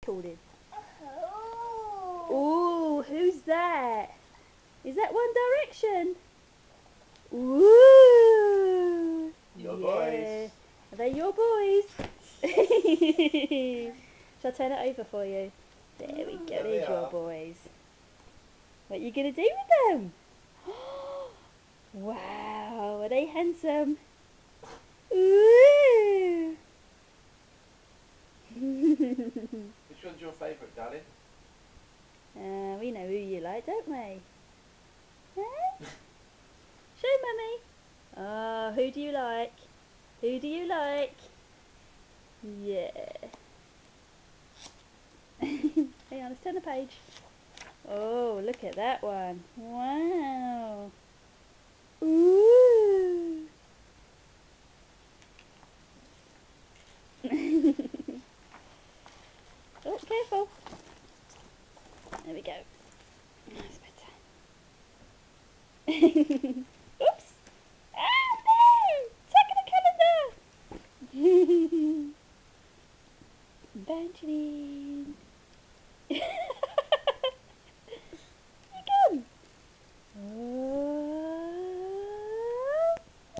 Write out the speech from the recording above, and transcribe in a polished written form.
Recording. Ooh, who's that? Is that One Direction? Ooh. Your yeah. boys. Are they your boys? Shall I turn it over for you? There we go. There they There's your are. boys. What are you going to do with them? Wow, are they handsome? Ooh. Which one's your favourite, darling? We know who you like, don't we? Huh? Show mummy. Oh, who do you like? Who do you like? Yeah. Hang on, let's turn the page. Oh, look at that one. Wow. Ooh. Oh, careful. There we go. That's better. Oops. Ah, no! Second calendar! Evangeline.